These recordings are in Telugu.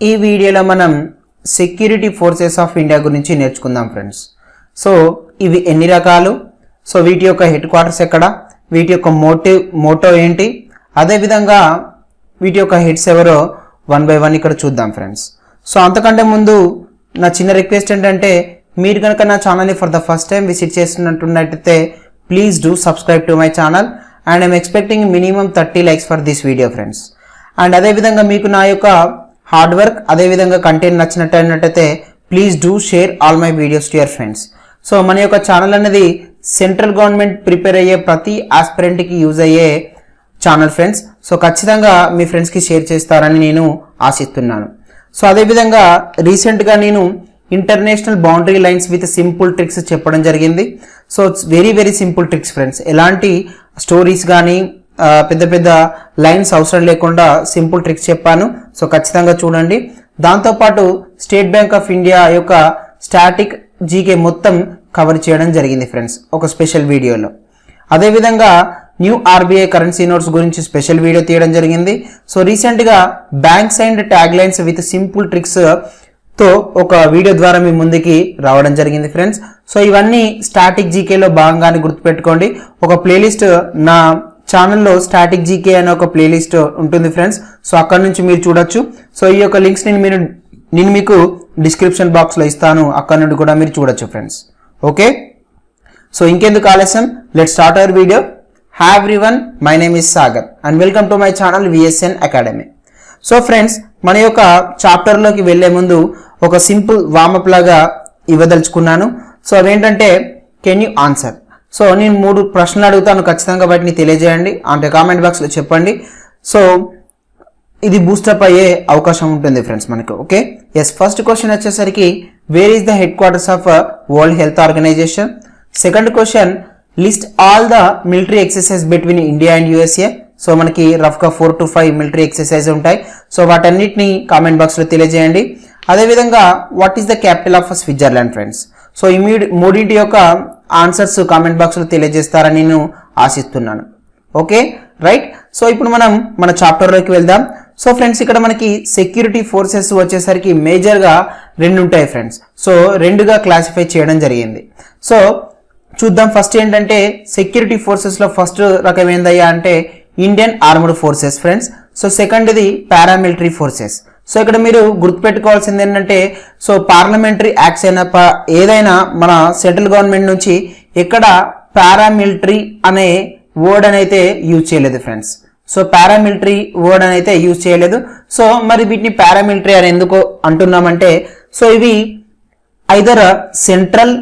ఈ వీడియోలో మనం సెక్యూరిటీ ఫోర్సెస్ ఆఫ్ ఇండియా గురించి నేర్చుకుందాం ఫ్రెండ్స్. సో ఇవి ఎన్ని రకాలు, సో వీటి యొక్క హెడ్ క్వార్టర్స్ ఎక్కడ, వీటి యొక్క మోటో ఏంటి, అదేవిధంగా వీటి యొక్క హెడ్స్ ఎవరో వన్ బై వన్ ఇక్కడ చూద్దాం ఫ్రెండ్స్. సో అంతకంటే ముందు నా చిన్న రిక్వెస్ట్ ఏంటంటే, మీరు కనుక నా ఛానల్ని for the first time visit చేస్తున్నట్టున్నట్టయితే please do subscribe to my channel and I'm expecting minimum 30 likes for this video friends. And అదేవిధంగా మీకు నా యొక్క హార్డ్ వర్క్ అదేవిధంగా కంటెంట్ నచ్చినట్టయితే please do share all my videos to your friends. So మన యొక్క ఛానల్ అనేది సెంట్రల్ గవర్నమెంట్ ప్రిపేర్ అయ్యే ప్రతి ఆస్పిరెంట్కి యూజ్ అయ్యే ఛానల్ ఫ్రెండ్స్. సో ఖచ్చితంగా మీ ఫ్రెండ్స్కి షేర్ చేస్తారని నేను ఆశిస్తున్నాను. సో అదేవిధంగా రీసెంట్గా నేను international boundary lines with simple tricks చెప్పడం జరిగింది. So it's very very simple tricks friends. ఎలాంటి స్టోరీస్ కానీ పెద్ద పెద్ద లైన్స్ అవసరం లేకుండా సింపుల్ ట్రిక్స్ చెప్పాను. సో ఖచ్చితంగా చూడండి. దాంతోపాటు స్టేట్ బ్యాంక్ ఆఫ్ ఇండియా యొక్క స్టాటిక్ జీకే మొత్తం కవర్ చేయడం జరిగింది ఫ్రెండ్స్ ఒక స్పెషల్ వీడియోలో. అదేవిధంగా న్యూ ఆర్బీఐ కరెన్సీ నోట్స్ గురించి స్పెషల్ వీడియో తీయడం జరిగింది. సో రీసెంట్గా banks and tag lines with simple tricks తో ఒక వీడియో ద్వారా మీ ముందుకి రావడం జరిగింది ఫ్రెండ్స్. సో ఇవన్నీ స్టాటిక్ జీకేలో భాగంగానే గుర్తుపెట్టుకోండి. ఒక ప్లేలిస్ట్ నా ఛానల్లో స్టాటిక్ జీకే అనే ఒక ప్లేలిస్ట్ ఉంటుంది ఫ్రెండ్స్. సో అక్కడ నుంచి మీరు చూడొచ్చు. సో ఈ యొక్క లింక్స్ నేను మీకు డిస్క్రిప్షన్ బాక్స్లో ఇస్తాను, అక్కడ నుండి కూడా మీరు చూడొచ్చు ఫ్రెండ్స్. ఓకే, సో ఇంకెందుకు ఆలస్యం, let's start our video. Hi everyone, my name is Sagar and welcome to my channel VSN academy. So friends, మన యొక్క చాప్టర్లోకి వెళ్లే ముందు ఒక సింపుల్ వార్మప్ లాగా ఇవ్వదలుచుకున్నాను. సో అవేంటంటే, కెన్ యూ ఆన్సర్. సో నేను 3 ప్రశ్నలు అడుగుతాను, ఖచ్చితంగా వాటిని తెలియజేయండి అంటే కామెంట్ బాక్స్లో చెప్పండి. సో ఇది బూస్టప్ అయ్యే అవకాశం ఉంటుంది ఫ్రెండ్స్ మనకు. Okay, yes. ఫస్ట్ క్వశ్చన్ వచ్చేసరికి, where is the headquarters of World Health Organization. Second question, list all the military exercise between India and USA. So మనకి రఫ్గా 4 to 5 మిలిటరీ ఎక్సర్సైజ్ ఉంటాయి. సో వాటన్నిటిని కామెంట్ బాక్స్లో తెలియజేయండి. అదేవిధంగా what is the capital of Switzerland friends. So ఈ మూడింటి యొక్క ఆన్సర్స్ కామెంట్ బాక్స్లో తెలియజేస్తారని నేను ఆశిస్తున్నాను. Okay, right. సో ఇప్పుడు మనం మన చాప్టర్లోకి వెళ్దాం. సో ఫ్రెండ్స్, ఇక్కడ మనకి సెక్యూరిటీ ఫోర్సెస్ వచ్చేసరికి మేజర్గా 2 ఉంటాయి ఫ్రెండ్స్. సో 2గా క్లాసిఫై చేయడం జరిగింది. సో చూద్దాం. ఫస్ట్ ఏంటంటే, సెక్యూరిటీ ఫోర్సెస్లో ఫస్ట్ రకం ఏందయ్యా అంటే Indian armed forces friends. So second ఇది పారామిలిటరీ ఫోర్సెస్. సో ఇక్కడ మీరు గుర్తుపెట్టుకోవాల్సింది ఏంటంటే, సో పార్లమెంటరీ యాక్ట్స్ అయినా ఏదైనా మన సెంట్రల్ గవర్నమెంట్ నుంచి ఎక్కడ పారామిలిటరీ అనే వర్డ్ అనైతే యూజ్ చేయలేదు ఫ్రెండ్స్. సో పారామిలిటరీ వర్డ్ అనైతే యూజ్ చేయలేదు. సో మరి వీటిని పారామిలిటరీ అని ఎందుకు అంటున్నామంటే, సో ఇవి ఐదర్ సెంట్రల్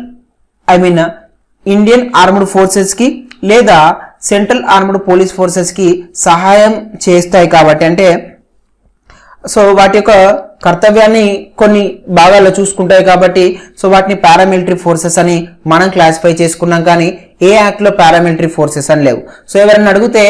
ఇండియన్ ఆర్మ్డ్ ఫోర్సెస్కి లేదా సెంట్రల్ ఆర్మ్డ్ పోలీస్ ఫోర్సెస్కి సహాయం చేస్తాయి కాబట్టి, అంటే సో వాటి యొక్క కర్తవ్యాన్ని కొన్ని భాగాల్లో చూసుకుంటాయి కాబట్టి సో వాటిని పారామిలిటరీ ఫోర్సెస్ అని మనం క్లాసిఫై చేసుకున్నాం. కానీ ఏ యాక్ట్లో పారామిలిటరీ ఫోర్సెస్ అని లేవు. సో ఎవరైనా అడిగితే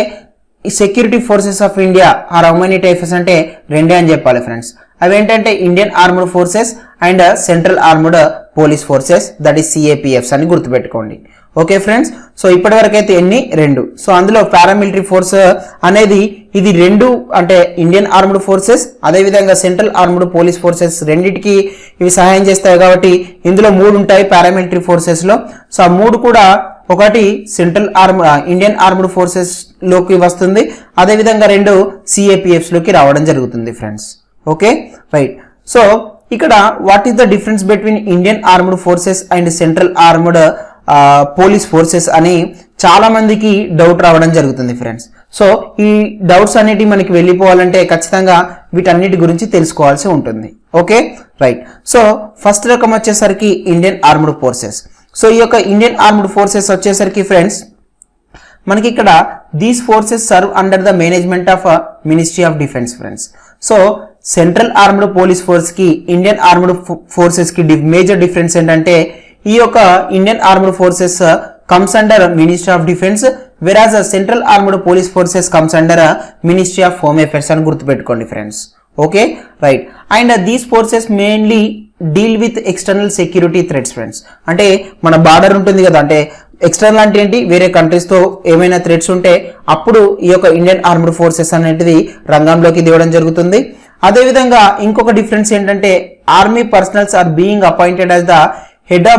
ఈ security forces of India are how many types అంటే 2 అని చెప్పాలి ఫ్రెండ్స్. అవేంటంటే Indian armed forces and central armed police forces, that is CAPFs అని గుర్తుపెట్టుకోండి. ఓకే ఫ్రెండ్స్, సో ఇప్పటి వరకు అయితే 2. సో అందులో పారామిలిటరీ ఫోర్స్ అనేది ఇది 2 అంటే ఇండియన్ ఆర్మ్డ్ ఫోర్సెస్ అదేవిధంగా సెంట్రల్ ఆర్మ్డ్ పోలీస్ ఫోర్సెస్ రెండింటికి ఇవి సహాయం చేస్తాయి కాబట్టి ఇందులో 3 ఉంటాయి పారామిలిటరీ ఫోర్సెస్లో. సో ఆ 3 కూడా ఒకటి సెంట్రల్ ఇండియన్ ఆర్మ్డ్ ఫోర్సెస్ లోకి వస్తుంది, అదేవిధంగా 2 సిఏపిఎఫ్స్ లోకి రావడం జరుగుతుంది ఫ్రెండ్స్. Okay, right. సో ఇక్కడ what is the difference between Indian armed forces and central armed police forces అని చాలా మందికి డౌట్ రావడం జరుగుతుంది ఫ్రెండ్స్. సో ఈ డౌట్స్ అన్నిటి మనకి వెళ్ళిపోవాలంటే ఖచ్చితంగా వీటన్నిటి గురించి తెలుసుకోవాల్సి ఉంటుంది. Okay, right. సో ఫస్ట్ రకం వచ్చేసరికి ఇండియన్ ఆర్మ్డ్ ఫోర్సెస్. సో ఈ యొక్క ఇండియన్ ఆర్మ్డ్ ఫోర్సెస్ వచ్చేసరికి ఫ్రెండ్స్ మనకి ఇక్కడ these forces serve under the management of ministry of defence friends. So central armed police force కి ఇండియన్ ఆర్మ్డ్ ఫోర్సెస్ కి మేజర్ డిఫరెన్స్ ఏంటంటే, ఈ యొక్క Indian armed forces comes under ministry of defence, whereas central armed police forces comes under ministry of home affairs అని గుర్తుపెట్టుకోండి friends. Okay, right. And these forces mainly deal with external security threats friends. అంటే మన బార్డర్ ఉంటుంది కదా, అంటే ఎక్స్టర్నల్ అంటే ఏంటి, వేరే కంట్రీస్ తో ఏమైనా థ్రెట్స్ ఉంటే అప్పుడు ఈ యొక్క ఇండియన్ ఆర్మ్డ్ ఫోర్సెస్ అనేటిది రంగంలోకి దిగడం జరుగుతుంది. అదేవిధంగా ఇంకొక డిఫరెన్స్ ఏంటంటే army personnels are being appointed as the head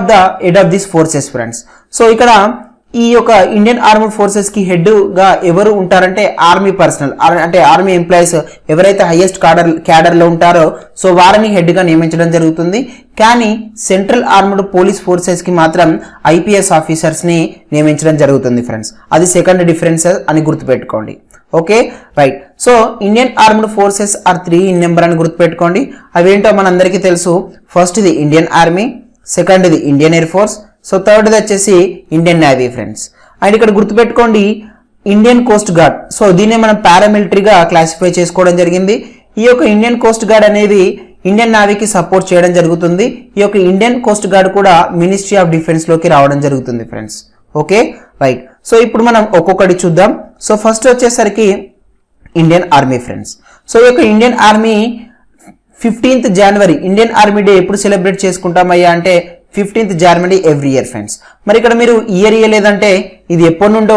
of this forces friends. So ఇక్కడ ఈ యొక్క ఇండియన్ ఆర్మ్డ్ ఫోర్సెస్ కి హెడ్ గా ఎవరు ఉంటారంటే ఆర్మీ పర్సనల్, అంటే ఆర్మీ ఎంప్లాయీస్ ఎవరైతే హైయెస్ట్ క్యాడర్ లో ఉంటారో సో వారిని హెడ్ గా నియమించడం జరుగుతుంది. కానీ సెంట్రల్ ఆర్మ్డ్ పోలీస్ ఫోర్సెస్ కి మాత్రం ఐపీఎస్ ఆఫీసర్స్ ని నియమించడం జరుగుతుంది ఫ్రెండ్స్. అది సెకండ్ డిఫరెన్స్ అని గుర్తుపెట్టుకోండి. Okay right. So Indian armed forces are 3 in number అని గుర్తుపెట్టుకోండి. అవేంటో మనందరికీ తెలుసు. ఫస్ట్ ఇది ఇండియన్ ఆర్మీ, సెకండ్ ఇది Indian air force, so third వచ్చేసి ఇండియన్ నేవీ ఫ్రెండ్స్. అండ్ ఇక్కడ గుర్తుపెట్టుకోండి ఇండియన్ కోస్ట్ గార్డ్. సో దీన్ని మనం పారామిలిటరీగా క్లాసిఫై చేసుకోవడం జరిగింది. ఈ యొక్క ఇండియన్ కోస్ట్ గార్డ్ అనేది ఇండియన్ నేవీకి సపోర్ట్ చేయడం జరుగుతుంది. ఈ యొక్క ఇండియన్ కోస్ట్ గార్డ్ కూడా మినిస్ట్రీ ఆఫ్ డిఫెన్స్ లోకి రావడం జరుగుతుంది ఫ్రెండ్స్. Okay right. సో ఇప్పుడు మనం ఒక్కొక్కటి చూద్దాం. సో ఫస్ట్ వచ్చేసరికి ఇండియన్ ఆర్మీ ఫ్రెండ్స్. సో ఈ యొక్క ఇండియన్ ఆర్మీ 15th జనవరి ఇండియన్ ఆర్మీ డే ఎప్పుడు సెలబ్రేట్ చేసుకుంటామయ్యా అంటే 15th జనవరి ఎవ్రీ ఇయర్ ఫ్రెండ్స్. మరి ఇక్కడ మీరు ఇయర్ ఇయ్యలేదంటే ఇది ఎప్పటి నుండో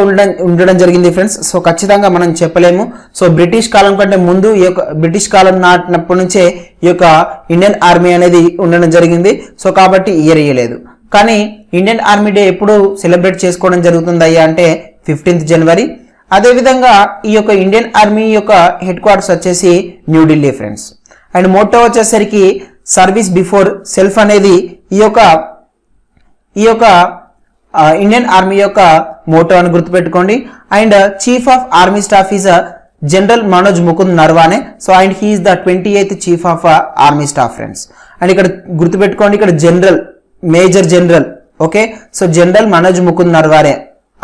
ఉండడం జరిగింది ఫ్రెండ్స్. సో ఖచ్చితంగా మనం చెప్పలేము. సో బ్రిటిష్ కాలం కంటే ముందు ఈ యొక్క బ్రిటిష్ కాలం నాటినప్పటి నుంచే ఈ యొక్క ఇండియన్ ఆర్మీ అనేది ఉండడం జరిగింది. సో కాబట్టి ఇయర్ ఇయ్యలేదు. కానీ ఇండియన్ ఆర్మీ డే ఎప్పుడు సెలబ్రేట్ చేసుకోవడం జరుగుతుంది అయ్యా అంటే 15th జనవరి. అదేవిధంగా ఈ యొక్క ఇండియన్ ఆర్మీ యొక్క హెడ్ క్వార్టర్స్ వచ్చేసి న్యూఢిల్లీ ఫ్రెండ్స్. అండ్ మోటో వచ్చేసరికి సర్వీస్ బిఫోర్ సెల్ఫ్ అనేది ఈ యొక్క ఇండియన్ ఆర్మీ యొక్క మోటో అని గుర్తుపెట్టుకోండి. And chief of army staff is general Manoj Mukund Naravane. So and he is the 28th chief of army staff friends. And ఇక్కడ గుర్తుపెట్టుకోండి ఇక్కడ general, major general. Okay so general Manoj Mukund Naravane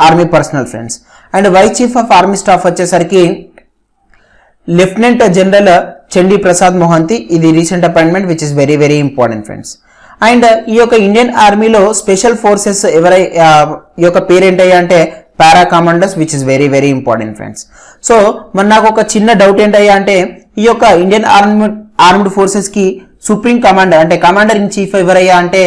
army personnel friends. And vice chief of army staff వచ్చేసరికి లెఫ్టినెంట్ జనరల్ చండీ ప్రసాద్ మొహంతి. ఇది recent appointment which is very very important friends. And ఈ యొక్క ఇండియన్ ఆర్మీలో స్పెషల్ ఫోర్సెస్ ఈ యొక్క పేరేంటయ్యా అంటే para commanders which is very very important friends. So మరి నాకు ఒక చిన్న డౌట్ ఏంటయ్యా అంటే ఈ యొక్క ఇండియన్ ఆర్మ్డ్ ఫోర్సెస్ కి సుప్రీం కమాండర్ అంటే కమాండర్ ఇన్ చీఫ్ ఎవరయ్యా అంటే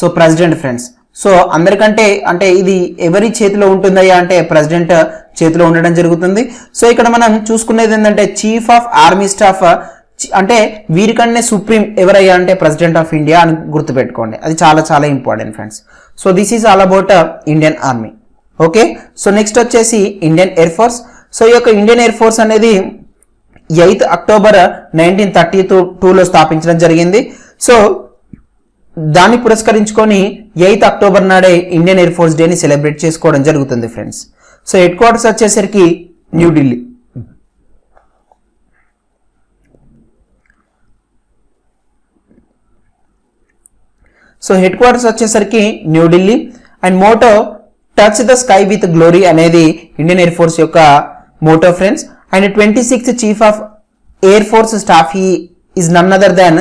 సో ప్రెసిడెంట్ ఫ్రెండ్స్. సో అందరికంటే అంటే ఇది ఎవరి చేతిలో ఉంటుందయ్యా అంటే ప్రెసిడెంట్ చేతిలో ఉండడం జరుగుతుంది. సో ఇక్కడ మనం చూసుకునేది ఏంటంటే చీఫ్ ఆఫ్ ఆర్మీ స్టాఫ్ అంటే వీరికన్నా సుప్రీం ఎవరయ్యా అంటే ప్రెసిడెంట్ ఆఫ్ ఇండియా అని గుర్తుపెట్టుకోండి. అది చాలా చాలా important friends. So this is all about Indian army. Okay so next వచ్చేసి ఇండియన్ ఎయిర్ ఫోర్స్. సో ఈ యొక్క ఇండియన్ ఎయిర్ ఫోర్స్ అనేది 8th అక్టోబర్ 1932లో స్థాపించడం జరిగింది. సో దాన్ని పురస్కరించుకొని 8th అక్టోబర్ నాడే ఇండియన్ ఎయిర్ ఫోర్స్ డేని సెలబ్రేట్ చేసుకోవడం జరుగుతుంది ఫ్రెండ్స్. సో హెడ్ క్వార్టర్స్ వచ్చేసరికి న్యూఢిల్లీ. సో హెడ్ క్వార్టర్స్ వచ్చేసరికి New Delhi. And Moto touch the sky with glory అనేది ఇండియన్ ఎయిర్ ఫోర్స్ యొక్క motto friends. And 26th chief of air force staff is none other than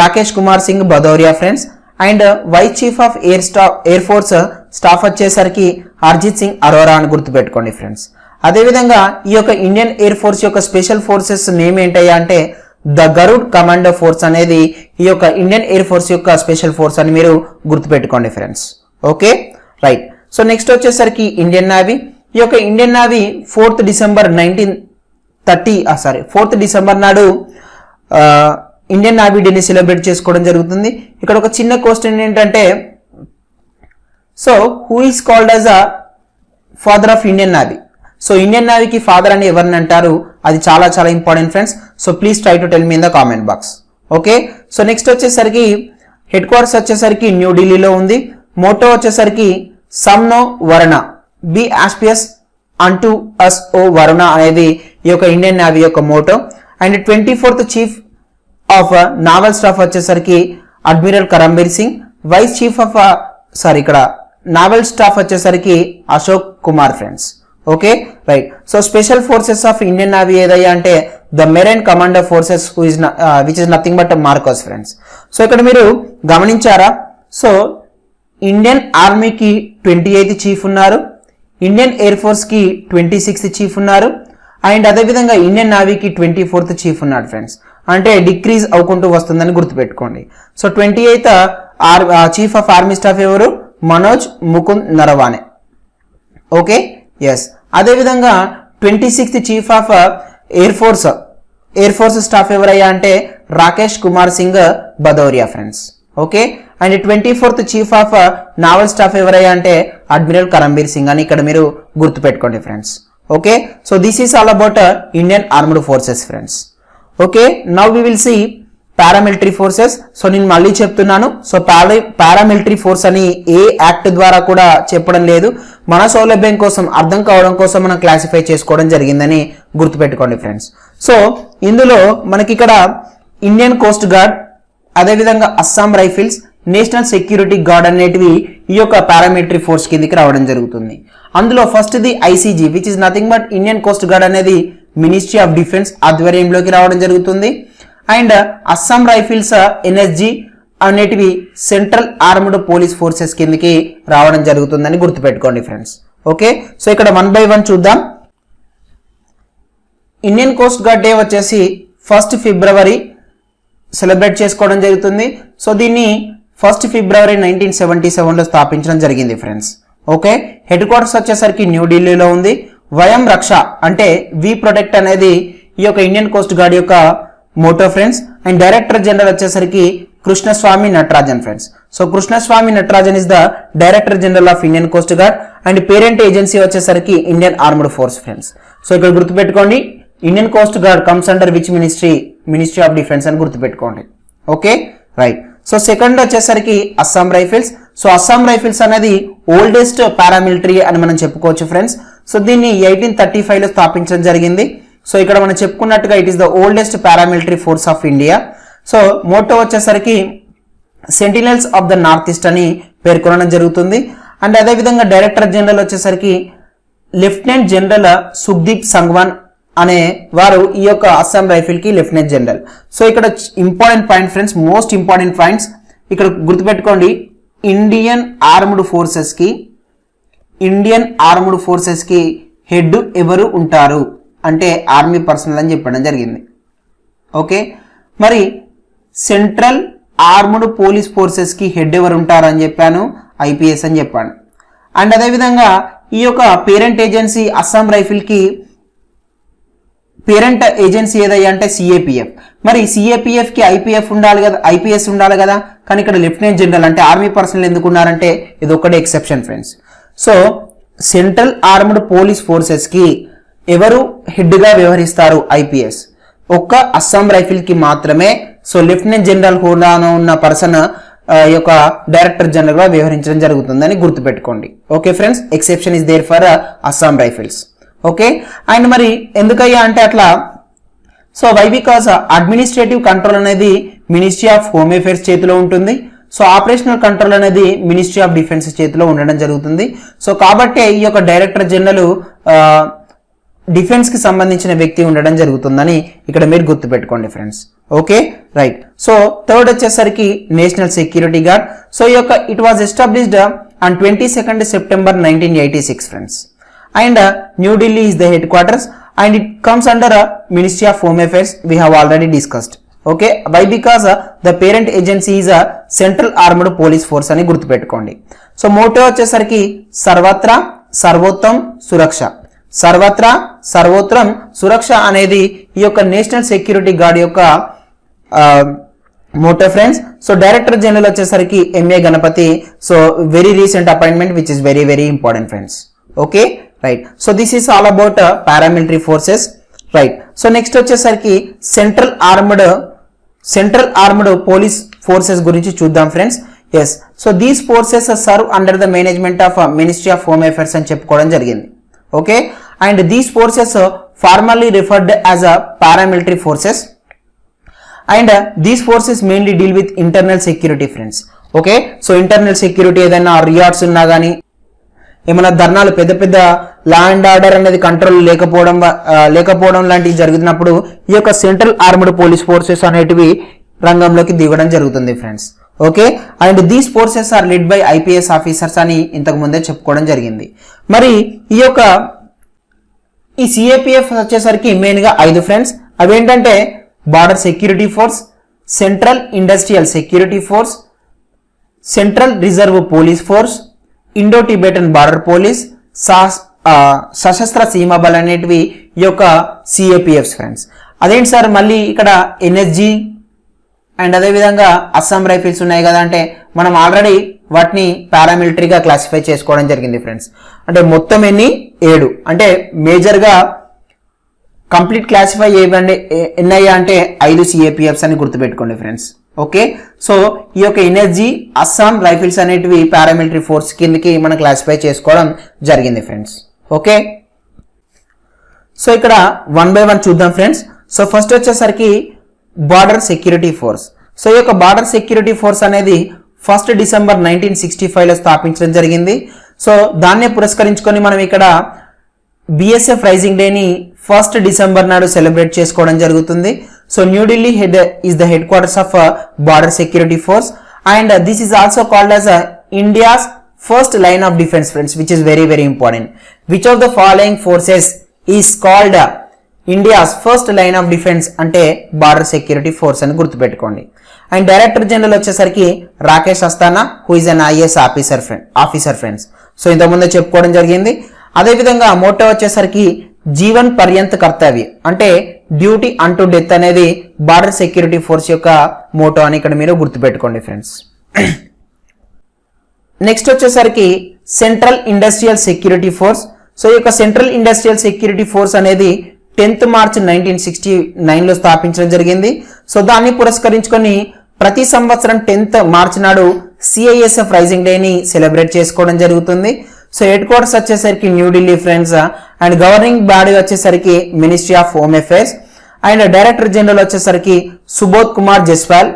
Rakesh Kumar Singh Bhadauria friends. And vice chief of air force staff వచ్చేసరికి అర్జిత్ సింగ్ అరోరా అని గుర్తుపెట్టుకోండి ఫ్రెండ్స్. అదేవిధంగా ఈ యొక్క ఇండియన్ ఎయిర్ ఫోర్స్ యొక్క స్పెషల్ ఫోర్సెస్ నేమ్ ఏంటయ్యా అంటే ద గరుడ్ కమాండో ఫోర్స్ అనేది ఈ యొక్క ఇండియన్ ఎయిర్ ఫోర్స్ యొక్క స్పెషల్ ఫోర్స్ అని మీరు గుర్తుపెట్టుకోండి friends. Okay right. So next వచ్చేసరికి ఇండియన్ నేవీ. ఈ యొక్క ఇండియన్ నేవీ 4th డిసెంబర్ నాడు ఇండియన్ నేవీ డేని సెలబ్రేట్ చేసుకోవడం జరుగుతుంది. ఇక్కడ ఒక చిన్న క్వశ్చన్ ఏంటంటే so who is called as a father of Indian navy. So Indian నేవీకి ఫాదర్ అని ఎవరిని అంటారు, అది చాలా చాలా important friends. So please try to tell me in the comment box. Okay so next వచ్చేసరికి హెడ్ క్వార్టర్స్ వచ్చేసరికి న్యూఢిల్లీలో ఉంది. మోటో వచ్చేసరికి సమ్నో వరుణ బి ఆస్పియస్ అంటూ అస్ ఓ వరుణ అనేది ఈ యొక్క ఇండియన్ నేవీ యొక్క motto. And 24th chief of naval staff వచ్చేసరికి admiral Karambir Singh. Vice chief of ఇక్కడ నావల్ స్టాఫ్ వచ్చేసరికి Ashok Kumar friends. Okay right. So special forces of Indian navy ఏదయ్యా అంటే the marine commander forces which is nothing but Marcos friends. So ఇక్కడ మీరు గమనించారా, సో ఇండియన్ ఆర్మీకి 28th చీఫ్ ఉన్నారు, ఇండియన్ ఎయిర్ ఫోర్స్ కి 26th చీఫ్ ఉన్నారు, అండ్ అదేవిధంగా ఇండియన్ నేవీకి 24th చీఫ్ ఉన్నాడు ఫ్రెండ్స్. అంటే డిక్రీజ్ అవుకుంటూ వస్తుందని గుర్తుపెట్టుకోండి. So 28th chief of army staff ఎవరు, మనోజ్ ముకుంద్ నరవానే. Okay yes. అదేవిధంగా 26th chief of air force air force staff ఎవరయ్యా అంటే Rakesh Kumar Singh Bhadauria friends. Okay, and 24th chief of naval staff ఎవరయ్యా అంటే అడ్మిరల్ కరంబీర్ సింగ్ అని ఇక్కడ మీరు గుర్తుపెట్టుకోండి friends. Okay, so this is all about Indian armed forces friends. Okay, now we will see paramilitary forces. So నేను మళ్ళీ చెప్తున్నాను, సో పారామిలిటరీ ఫోర్స్ అని ఏ యాక్ట్ ద్వారా కూడా చెప్పడం లేదు, మన సౌలభ్యం కోసం అర్థం కావడం కోసం మనం క్లాసిఫై చేసుకోవడం జరిగిందని గుర్తుపెట్టుకోండి ఫ్రెండ్స్. సో ఇందులో మనకి ఇక్కడ ఇండియన్ కోస్ట్ గార్డ్, అదేవిధంగా Assam rifles, national security gourd అనేటివి ఈ యొక్క పారామిలిటరీ ఫోర్స్ కిందికి రావడం జరుగుతుంది. అందులో first the ICG which is nothing but Indian coast gourd అనేది మినిస్ట్రీ ఆఫ్ డిఫెన్స్ ఆధ్వర్యంలోకి రావడం జరుగుతుంది. అండ్ అస్సాం రైఫిల్స్ ఎన్ఎస్జీ అనేటివి సెంట్రల్ ఆర్మ్డ్ పోలీస్ ఫోర్సెస్ కిందకి రావడం జరుగుతుందని గుర్తుపెట్టుకోండి ఫ్రెండ్స్. ఓకే, సో ఇక్కడ 1 by 1 చూద్దాం. ఇండియన్ కోస్ట్ గార్డ్ డే వచ్చేసి 1st February సెలబ్రేట్ చేసుకోవడం జరుగుతుంది. సో దీన్ని 1st February 1977లో స్థాపించడం జరిగింది ఫ్రెండ్స్. ఓకే, హెడ్ క్వార్టర్స్ వచ్చేసరికి న్యూఢిల్లీలో ఉంది. వయం రక్ష అంటే వి ప్రొటెక్ట్ అనేది ఈ యొక్క ఇండియన్ కోస్ట్ గార్డ్ యొక్క motto friends. And director general వచ్చేసరికి Krishnaswamy Natarajan friends. So Krishnaswamy Natarajan is the director general of Indian coast guard. And parent agency వచ్చేసరికి Indian armed force friends. So ఇక్కడ గుర్తుపెట్టుకోండి, Indian coast guard comes under which ministry of defence అని గుర్తుపెట్టుకోండి. Okay, right. సో సెకండ్ వచ్చేసరికి Assam rifles. So Assam rifles అనేది ఓల్డెస్ట్ పారామిలిటరీ అని మనం చెప్పుకోవచ్చు ఫ్రెండ్స్. సో దీన్ని 1835లో స్థాపించడం జరిగింది. సో ఇక్కడ మనం చెప్పుకున్నట్టుగా it is the oldest paramilitary force of India. So motto వచ్చేసరికి sentinels of the north east అని పేర్కొనడం జరుగుతుంది. అండ్ అదేవిధంగా డైరెక్టర్ జనరల్ వచ్చేసరికి లెఫ్టినెంట్ జనరల్ సుఖ్దీప్ సంగ్వాన్ అనే వారు ఈ యొక్క అస్సాం రైఫిల్ కి లెఫ్టినెంట్ జనరల్. సో ఇక్కడ important point friends, most important points ఇక్కడ గుర్తుపెట్టుకోండి. ఇండియన్ ఆర్మ్డ్ ఫోర్సెస్ కి హెడ్ ఎవరు ఉంటారు అంటే ఆర్మీ పర్సనల్ అని చెప్పడం జరిగింది. ఓకే, మరి సెంట్రల్ ఆర్మ్డ్ పోలీస్ ఫోర్సెస్ కి హెడ్ ఎవరు ఉంటారు అని చెప్పాను, ఐపీఎస్ అని చెప్పాను. అండ్ అదేవిధంగా ఈ యొక్క పేరెంట్ ఏజెన్సీ అస్సాం రైఫిల్ కి పేరెంట్ ఏజెన్సీ ఏదయ్యా అంటే సిఏపిఎఫ్. మరి సిఏపిఎఫ్ కి ఐపీఎఫ్ ఉండాలి కదా, ఐపీఎస్ ఉండాలి కదా, కానీ ఇక్కడ లెఫ్టినెంట్ జనరల్ అంటే ఆర్మీ పర్సనల్ ఎందుకు ఉన్నారంటే ఇది ఒక్కడే exception friends. So central armed police forces కి ఎవరు హెడ్ గా వ్యవహరిస్తారు, ఐపీఎస్. ఒక్క అస్సాం రైఫిల్ కి మాత్రమే సో లెఫ్టినెంట్ జనరల్ హోదాలో ఉన్న పర్సన్ యొక్క డైరెక్టర్ జనరల్ గా వ్యవహరించడం జరుగుతుందని గుర్తుపెట్టుకోండి. Okay friends, exception is there for Assam rifles. Okay, and మరి ఎందుకయ్యా అంటే అట్లా, so why because administrative control అనేది మినిస్ట్రీ ఆఫ్ హోమ్ అఫైర్స్ చేతిలో ఉంటుంది. సో ఆపరేషనల్ కంట్రోల్ అనేది మినిస్ట్రీ ఆఫ్ డిఫెన్స్ చేతిలో ఉండడం జరుగుతుంది. సో కాబట్టి ఈ యొక్క డైరెక్టర్ జనరల్ డిఫెన్స్ కి సంబంధించిన వ్యక్తి ఉండడం జరుగుతుందని ఇక్కడ మీరు గుర్తుపెట్టుకోండి friends. Okay, right. So third వచ్చేసరికి నేషనల్ సెక్యూరిటీ గార్డ్. సో ఈ యొక్క it was established on 22nd September 1986 friends. And New Delhi is the headquarters and it comes under Ministry of Home Affairs. We have already discussed. Okay, why? Because the parent agency is a Central Armed Police Force అని గుర్తుపెట్టుకోండి. సో మోటో వచ్చేసరికి సర్వత్రా సర్వోత్తమ్ సురక్ష. సర్వత్రా సర్వోత్తరం సురక్ష అనేది ఈ యొక్క నేషనల్ సెక్యూరిటీ గార్డ్ యొక్క motto friends. So director general వచ్చేసరికి M A Ganapathi. So very recent appointment which is very very important friends. Okay, right. So this is all about paramilitary forces. Right. So next వచ్చేసరికి సెంట్రల్ ఆర్మ్డ్ పోలీస్ ఫోర్సెస్ గురించి చూద్దాం friends. Yes, so these forces serve under the management of ministry of home affairs అని చెప్పుకోవడం జరిగింది. Okay, and these forces formally referred as a paramilitary forces and these forces mainly deal with internal security friends. Okay, so internal security ఏదైనా రియార్డ్స్ ఉన్నా కానీ, ఏమైనా ధర్నాలు, పెద్ద పెద్ద లా అండ్ ఆర్డర్ అనేది కంట్రోల్ లేకపోవడం లాంటివి జరుగుతున్నప్పుడు ఈ యొక్క సెంట్రల్ ఆర్మ్డ్ పోలీస్ ఫోర్సెస్ అనేటివి రంగంలోకి దిగడం జరుగుతుంది friends. Okay, and these forces are lead by IPS officers అని ఇంతకు ముందే చెప్పుకోవడం జరిగింది. మరి ఈ సిఏపిఎఫ్ వచ్చేసరికి మెయిన్ గా 5 ఫ్రెండ్స్. అవేంటంటే border security force, central industrial security force, central reserve police force, Indo Tibetan border police, Sashastra Seema బల్ అనేటివి ఈ యొక్క సిఏపిఎఫ్స్ ఫ్రెండ్స్. అదేంటి సార్ మళ్ళీ ఇక్కడ ఎన్ఎస్జి అండ్ అదేవిధంగా అస్సాం రైఫిల్స్ ఉన్నాయి కదా అంటే మనం ఆల్రెడీ వాటిని పారామిలిటరీగా క్లాసిఫై చేసుకోవడం జరిగింది ఫ్రెండ్స్. అంటే మొత్తం ఎన్ని 7 అంటే మేజర్గా కంప్లీట్ క్లాసిఫై ఎన్నయ్యా అంటే 5 సిఏపిఎఫ్స్ అని గుర్తుపెట్టుకోండి ఫ్రెండ్స్. ఓకే, సో ఈ యొక్క ఎన్ఎస్జి అస్సాం రైఫిల్స్ అనేటివి పారామిలిటరీ ఫోర్స్ కిందకి మనం క్లాసిఫై చేసుకోవడం జరిగింది ఫ్రెండ్స్. ఓకే, సో ఇక్కడ 1 by 1 చూద్దాం ఫ్రెండ్స్. సో ఫస్ట్ వచ్చేసరికి బార్డర్ సెక్యూరిటీ ఫోర్స్. సో ఈ యొక్క బార్డర్ సెక్యూరిటీ ఫోర్స్ అనేది 1 December 1965లో స్థాపించడం జరిగింది. సో దాన్నే పురస్కరించుకొని మనం ఇక్కడ బిఎస్ఎఫ్ రైజింగ్ డేని 1 December నాడు సెలబ్రేట్ చేసుకోవడం జరుగుతుంది. So New Delhi is the headquarters of border security force and this is also called as India's first line of defence friends, which is very very important. Which of the following forces is called India's first line of defence అంటే బార్డర్ సెక్యూరిటీ ఫోర్స్ అని గుర్తుపెట్టుకోండి. అండ్ డైరెక్టర్ జనరల్ వచ్చేసరికి Rakesh Asthana, who is an IAS officer friends. So ఇంతకుముందే చెప్పుకోవడం జరిగింది. అదేవిధంగా మోటో వచ్చేసరికి జీవన్ పర్యంత్ కర్తవ్య అంటే డ్యూటీ అంటూ డెత్ అనేది బార్డర్ సెక్యూరిటీ ఫోర్స్ యొక్క మోటో అని ఇక్కడ మీరు గుర్తుపెట్టుకోండి ఫ్రెండ్స్. నెక్స్ట్ వచ్చేసరికి central industrial security force. So ఈ యొక్క సెంట్రల్ ఇండస్ట్రియల్ సెక్యూరిటీ ఫోర్స్ అనేది 10th March 1969లో స్థాపించడం జరిగింది. సో దాన్ని పురస్కరించుకొని ప్రతి సంవత్సరం 10th March నాడు సిఐఎస్ఎఫ్ రైజింగ్ డేని సెలబ్రేట్ చేసుకోవడం జరుగుతుంది. సో హెడ్ క్వార్టర్స్ వచ్చేసరికి New Delhi friends and governing body వచ్చేసరికి ministry of home affairs and director general వచ్చేసరికి సుబోధ్ కుమార్ జస్వాల్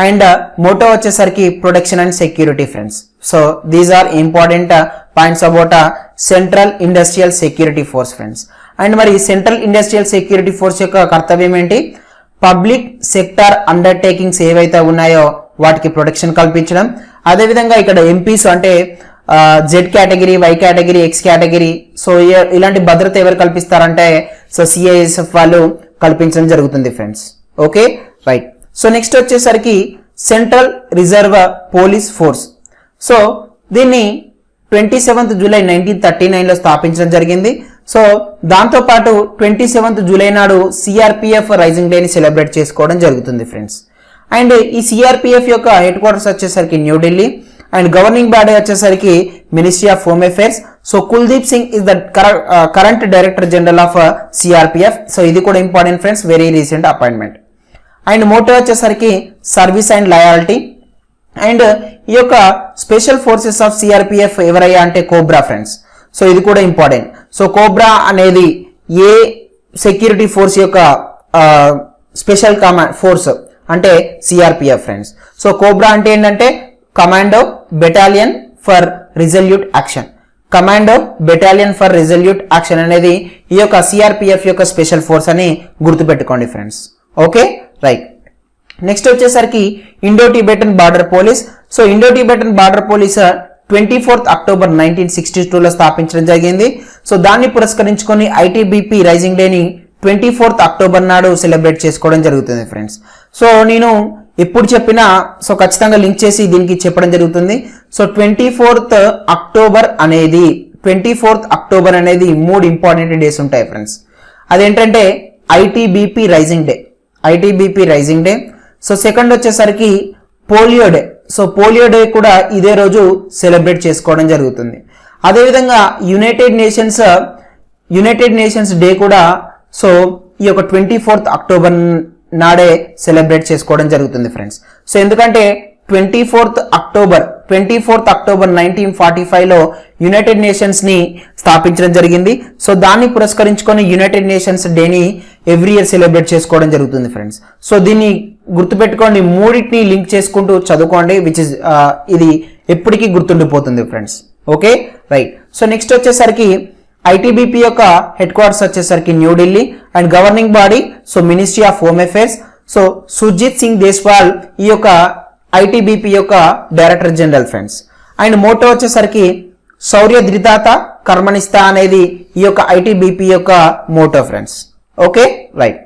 అండ్ మోటో వచ్చేసరికి protection and security friends. So these are important points about central industrial security force friends. And మరి సెంట్రల్ ఇండస్ట్రియల్ సెక్యూరిటీ ఫోర్స్ యొక్క కర్తవ్యం ఏంటి? పబ్లిక్ సెక్టార్ అండర్టేకింగ్స్ ఏవైతే ఉన్నాయో వాటికి ప్రొటెక్షన్ కల్పించడం. అదేవిధంగా ఇక్కడ ఎంపీస్ అంటే Z category, Y category, X category, so ఇలాంటి భద్రత ఎవరు కల్పిస్తారంటే సో సిఐఎస్ఎఫ్ వాళ్ళు కల్పించడం జరుగుతుంది friends. Okay, right. So next వచ్చేసరికి central reserve police force. So దీన్ని 27th July 1939లో స్థాపించడం జరిగింది. సో దాంతోపాటు 27th July నాడు సిఆర్పిఎఫ్ రైజింగ్ డేని సెలబ్రేట్ చేసుకోవడం జరుగుతుంది ఫ్రెండ్స్. అండ్ ఈ సిఆర్పిఎఫ్ యొక్క హెడ్ క్వార్టర్స్ వచ్చేసరికి న్యూఢిల్లీ అండ్ గవర్నింగ్ బాడీ వచ్చేసరికి ministry of home affairs. So Kuldeep Singh is the current director general of CRPF. So ఇది కూడా important friends, very recent appointment. And motto వచ్చేసరికి సర్వీస్ అండ్ లయాలిటీ. అండ్ ఈ యొక్క స్పెషల్ ఫోర్సెస్ ఆఫ్ సిఆర్పిఎఫ్ ఎవరయ్యా అంటే కోబ్రా ఫ్రెండ్స్. సో ఇది కూడా ఇంపార్టెంట్. సో కోబ్రా అనేది ఏ సెక్యూరిటీ ఫోర్స్ యొక్క స్పెషల్ ఫోర్స్ అంటే సిఆర్పిఎఫ్ ఫ్రెండ్స్. సో కోబ్రా అంటే ఏంటంటే commando battalion for resolute action. Commando battalion for resolute action అనేది ఈ యొక్క సిఆర్పిఎఫ్ యొక్క స్పెషల్ ఫోర్స్ అని గుర్తుపెట్టుకోండి ఫ్రెండ్స్. Okay, right. నెక్స్ట్ వచ్చేసరికి Indo Tibetan border police. So Indo Tibetan border police 24th October 1962లో స్థాపించడం జరిగింది. సో దాన్ని పురస్కరించుకొని ఐటీబీపీ రైజింగ్ డేని 24th October నాడు సెలబ్రేట్ చేసుకోవడం జరుగుతుంది ఫ్రెండ్స్. సో నేను ఎప్పుడు చెప్పినా సో ఖచ్చితంగా లింక్ చేసి దీనికి చెప్పడం జరుగుతుంది. సో 24th October అనేది 3 ఇంపార్టెంట్ డేస్ ఉంటాయి ఫ్రెండ్స్. అదేంటంటే ITBP raising day. So second వచ్చేసరికి polio day. So polio day కూడా ఇదే రోజు సెలబ్రేట్ చేసుకోవడం జరుగుతుంది. అదేవిధంగా యునైటెడ్ నేషన్స్ డే కూడా సో ఈ యొక్క 24th October నాడే సెలబ్రేట్ చేసుకోవడం జరుగుతుంది ఫ్రెండ్స్. సో ఎందుకంటే 24th October 1945లో యునైటెడ్ నేషన్స్ ని స్థాపించడం జరిగింది. సో దాన్ని పురస్కరించుకొని యునైటెడ్ నేషన్స్ డేని ఎవ్రీ ఇయర్ సెలబ్రేట్ చేసుకోవడం జరుగుతుంది ఫ్రెండ్స్. సో దీన్ని గుర్తుపెట్టుకోండి, మూడింటిని లింక్ చేసుకుంటూ చదువుకోండి, విచ్ ఇస్ ఇది ఎప్పటికీ గుర్తుండిపోతుంది friends. Okay, right. So next వచ్చేసరికి ఐటీబీపీ యొక్క హెడ్ క్వార్టర్స్ వచ్చేసరికి New Delhi and governing body so ministry of home affairs. So Surjit Singh Deswal ఈ యొక్క ఐటీబీపీ యొక్క director general friends. And motto వచ్చేసరికి శౌర్య ధృతాత కర్మనిస్తా అనేది ఈ యొక్క ఐటీబీపీ యొక్క motto friends. Okay, right.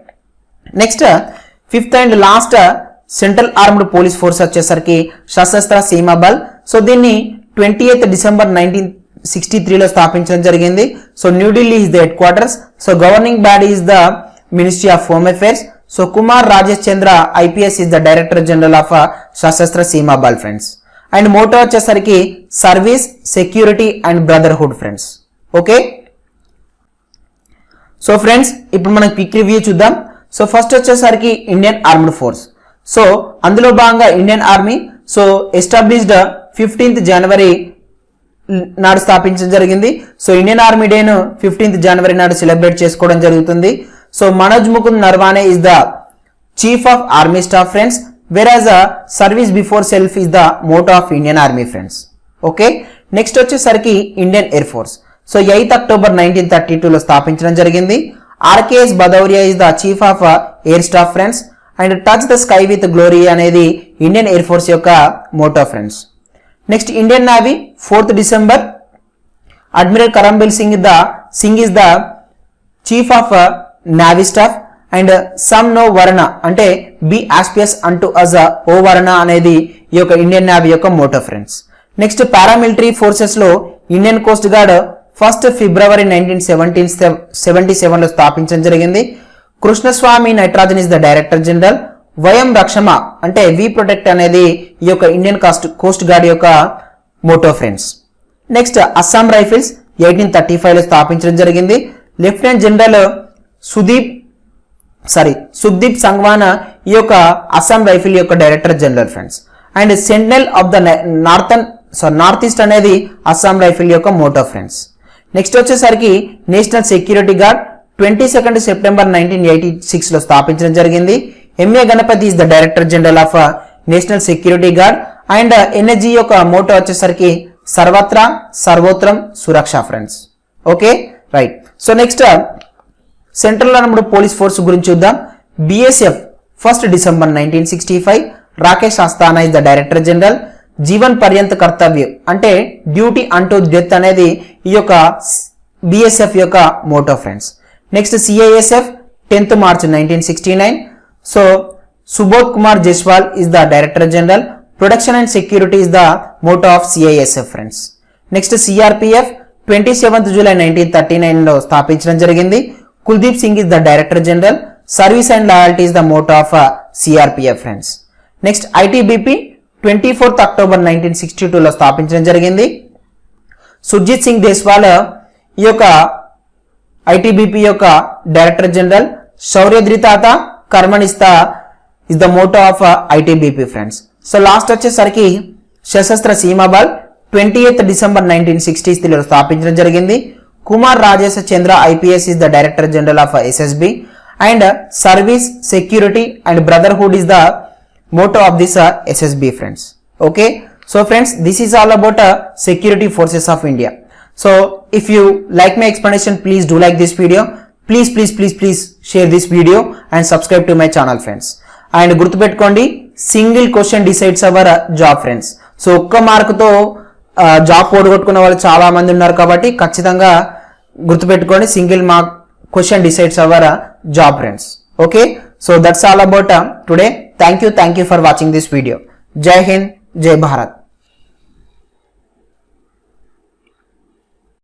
Next 5th and last central armed police force వచ్చేసరికి సశస్త్ర సీమా బల్. సో దీన్ని 28th December 1963లో స్థాపించడం జరిగింది. So New Delhi is the head quarters. So governing body is the Ministry of Home Affairs. So Kumar Rajesh Chandra IPS is the Director General of Sashastra Seema Bal friends. And motto వచ్చేసరికి service, security and brotherhood friends. Okay, so friends ఇప్పుడు మనం క్విక్ రివ్యూ చూద్దాం. సో ఫస్ట్ వచ్చేసరికి ఇండియన్ ఆర్మ్డ్ ఫోర్స్. సో అందులో భాగంగా Indian army so established 15th జనవరి నాడు స్థాపించడం జరిగింది. సో ఇండియన్ ఆర్మీ డేను 15th జనవరి నాడు సెలబ్రేట్ చేసుకోవడం జరుగుతుంది. So Manoj Mukund Naravane is the chief of army staff friends, whereas service before self is the motto of Indian army friends. Okay, next వచ్చేసరికి Indian air force. So 8th October 1932లో స్థాపించడం జరిగింది. RKS Bhadauria is the chief of air staff friends and touch the sky with glory అనేది ఇండియన్ ఎయిర్ ఫోర్స్ యొక్క motto friends. Next Indian navy 4th December admiral Karambir Singh is the chief of navy staff and సమ్ నో వర్ణ అంటే బి ఆస్పియస్ అంటూ అజ్ ఓ వర్ణ అనేది ఈ యొక్క ఇండియన్ నేవీ యొక్క motto friends. Next paramilitary forces లో Indian coast guard 1st February 1977లో స్థాపించడం జరిగింది. Krishnaswamy Natarajan is the director general. వయం రక్షమ అంటే వి ప్రొటెక్ట్ అనేది ఈ యొక్క ఇండియన్ కోస్ట్ గార్డ్ యొక్క motto friends. Next Assam rifles 1835లో స్థాపించడం జరిగింది. లెఫ్టినెంట్ జనరల్ సుఖ్దీప్ సంగ్వానా ఈ యొక్క అస్సాం రైఫిల్ యొక్క director general friends. And sentinel of the north east అనేది అస్సాం రైఫిల్ యొక్క మోటో ఫ్రెండ్స్. నెక్స్ట్ వచ్చేసరికి national security guard 22nd September 1986లో స్థాపించడం జరిగింది. M A Ganapathi is the director general of national security guard and NSG యొక్క మోటో వచ్చేసరికి సర్వత్రా సర్వోత్రం సురక్ష friends. Okay, right. So next central armed police force గురించి చూద్దాం. BSF 1st December 1965 Rakesh Asthana is the director general. జీవన్ పర్యంత కర్తవ్యం అంటే డ్యూటీ అంటూ డెత్ అనేది ఈ యొక్క బిఎస్ఎఫ్ యొక్క motto friends. Next CISF 10th March 1969. So Subodh Kumar Jaiswal is the director general. Production and security is the motto of CISF friends. Next CRPF 27th July 1939లో స్థాపించడం జరిగింది. Kuldeep Singh is the director general. Service and loyalty is the motto of CRPF friends. Next ITBP 24th October 1962లో స్థాపించడం జరిగింది. సుర్జిత్ సింగ్ దేశ్వాల్ ఈ యొక్క ఐటీబీపీ యొక్క డైరెక్టర్ జనరల్. శౌర్యద్రితాత కర్మనిస్తా is the motto of ITBP friends. So last వచ్చేసరికి సశస్త్ర సీమాబల్ 28th December 1963లో స్థాపించడం జరిగింది. Kumar Rajesh Chandra IPS is the director general of SSB and service, security and brotherhood is the motto of this SSB friends. Okay, so friends, this is all about security forces of India. So if you like my explanation, please do like this video. Please share this video and subscribe to my channel friends. And గుర్తుపెట్టుకోండి, single question decides our job friends. So ఒక్క మార్కుతో జాబ్ పోగొట్టుకున్న వాళ్ళు చాలా మంది ఉన్నారు కాబట్టి ఖచ్చితంగా గుర్తుపెట్టుకోండి, single mark question decides our job friends. Okay, so that's all about today. Thank you for watching this video. Jai Hind, Jai Bharat.